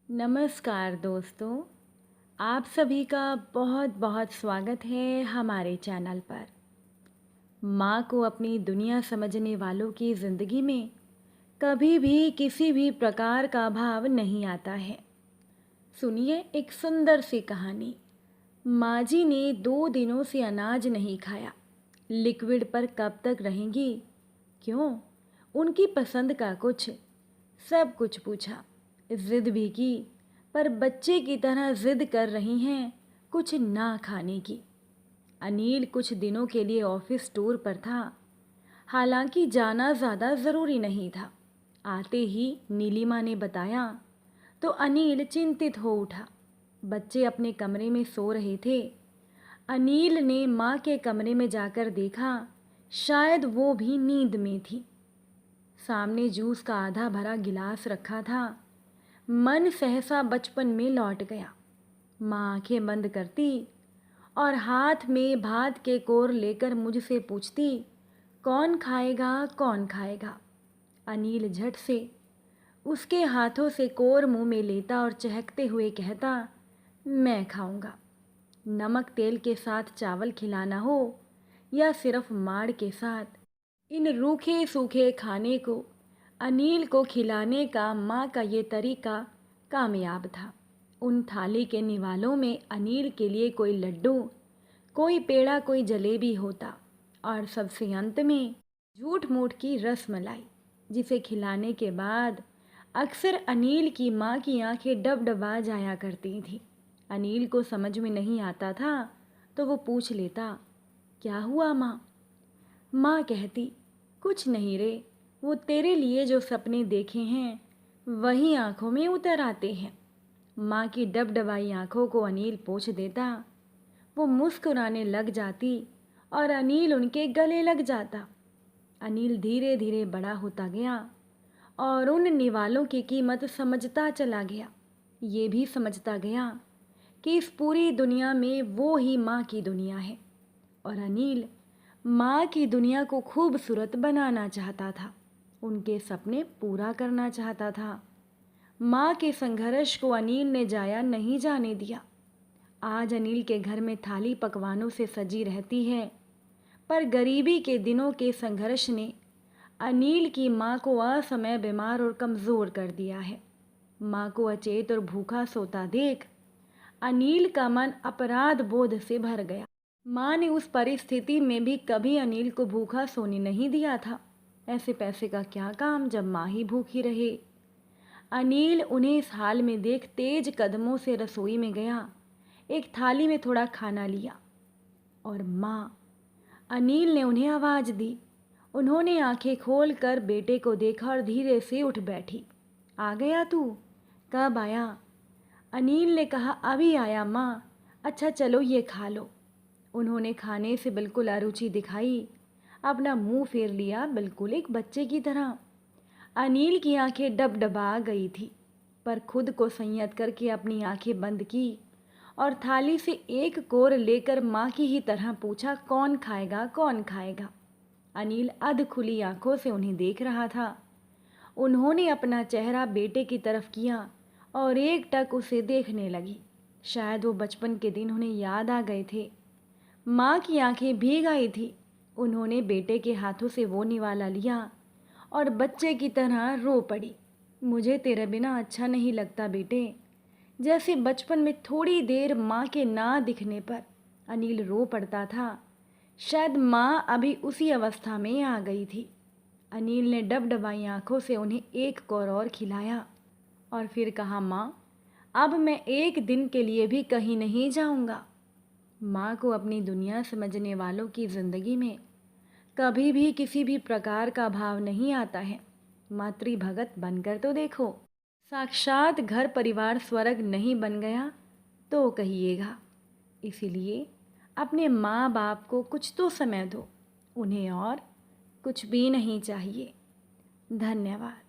नमस्कार दोस्तों, आप सभी का बहुत बहुत स्वागत है हमारे चैनल पर। माँ को अपनी दुनिया समझने वालों की ज़िंदगी में कभी भी किसी भी प्रकार का अभाव नहीं आता है। सुनिए एक सुंदर सी कहानी। माँ जी ने 2 दिनों से अनाज नहीं खाया। लिक्विड पर कब तक रहेंगी? क्यों? उनकी पसंद का कुछ, सब कुछ पूछा, ज़िद भी की, पर बच्चे की तरह ज़िद कर रही हैं कुछ ना खाने की। अनिल कुछ दिनों के लिए ऑफिस टूर पर था। हालांकि जाना ज़्यादा ज़रूरी नहीं था। आते ही नीलिमा ने बताया तो अनिल चिंतित हो उठा। बच्चे अपने कमरे में सो रहे थे। अनिल ने माँ के कमरे में जाकर देखा, शायद वो भी नींद में थी। सामने जूस का आधा भरा गिलास रखा था। मन सहसा बचपन में लौट गया। माँ आंखें बंद करती और हाथ में भात के कोर लेकर मुझसे पूछती, कौन खाएगा कौन खाएगा? अनिल झट से उसके हाथों से कोर मुंह में लेता और चहकते हुए कहता, मैं खाऊंगा। नमक तेल के साथ चावल खिलाना हो या सिर्फ माड़ के साथ, इन रूखे सूखे खाने को अनिल को खिलाने का माँ का ये तरीका कामयाब था। उन थाली के निवालों में अनिल के लिए कोई लड्डू, कोई पेड़ा, कोई जलेबी होता और सबसे अंत में झूठ मूठ की रसमलाई, जिसे खिलाने के बाद अक्सर अनिल की माँ की आंखें डबडबा जाया करती थी। अनिल को समझ में नहीं आता था तो वो पूछ लेता, क्या हुआ माँ? माँ कहती, कुछ नहीं रे, वो तेरे लिए जो सपने देखे हैं वही आंखों में उतर आते हैं। माँ की डबडबाई आंखों को अनिल पोंछ देता। वो मुस्कुराने लग जाती और अनिल उनके गले लग जाता। अनिल धीरे धीरे बड़ा होता गया और उन निवालों की कीमत समझता चला गया। ये भी समझता गया कि इस पूरी दुनिया में वो ही माँ की दुनिया है और अनिल माँ की दुनिया को खूबसूरत बनाना चाहता था, उनके सपने पूरा करना चाहता था। माँ के संघर्ष को अनिल ने जाया नहीं जाने दिया। आज अनिल के घर में थाली पकवानों से सजी रहती है, पर गरीबी के दिनों के संघर्ष ने अनिल की माँ को असमय बीमार और कमज़ोर कर दिया है। माँ को अचेत और भूखा सोता देख अनिल का मन अपराध बोध से भर गया। माँ ने उस परिस्थिति में भी कभी अनिल को भूखा सोने नहीं दिया था। ऐसे पैसे का क्या काम जब माँ ही भूखी रहे। अनिल उन्हें इस हाल में देख तेज कदमों से रसोई में गया। एक थाली में थोड़ा खाना लिया और माँ, अनिल ने उन्हें आवाज़ दी। उन्होंने आंखें खोलकर बेटे को देखा और धीरे से उठ बैठी। आ गया तू? कब आया? अनिल ने कहा, अभी आया माँ। अच्छा चलो ये खा लो। उन्होंने खाने से बिल्कुल अरुचि दिखाई, अपना मुंह फेर लिया बिल्कुल एक बच्चे की तरह। अनिल की आंखें डबडबा गई थी, पर खुद को संयत करके अपनी आंखें बंद की और थाली से एक कोर लेकर माँ की ही तरह पूछा, कौन खाएगा कौन खाएगा? अनिल अध खुली आंखों से उन्हें देख रहा था। उन्होंने अपना चेहरा बेटे की तरफ किया और एकटक उसे देखने लगी। शायद वो बचपन के दिन उन्हें याद आ गए थे। माँ की आंखें भीग आई थी। उन्होंने बेटे के हाथों से वो निवाला लिया और बच्चे की तरह रो पड़ी। मुझे तेरे बिना अच्छा नहीं लगता बेटे। जैसे बचपन में थोड़ी देर माँ के ना दिखने पर अनिल रो पड़ता था, शायद माँ अभी उसी अवस्था में आ गई थी। अनिल ने डबडबाई आंखों से उन्हें एक कौर और खिलाया और फिर कहा, माँ अब मैं एक दिन के लिए भी कहीं नहीं जाऊँगा। माँ को अपनी दुनिया समझने वालों की ज़िंदगी में कभी भी किसी भी प्रकार का भाव नहीं आता है। मातृ भगत बनकर तो देखो। साक्षात घर परिवार स्वर्ग नहीं बन गया तो कहिएगा। इसीलिए अपने माँ बाप को कुछ तो समय दो, उन्हें और कुछ भी नहीं चाहिए। धन्यवाद।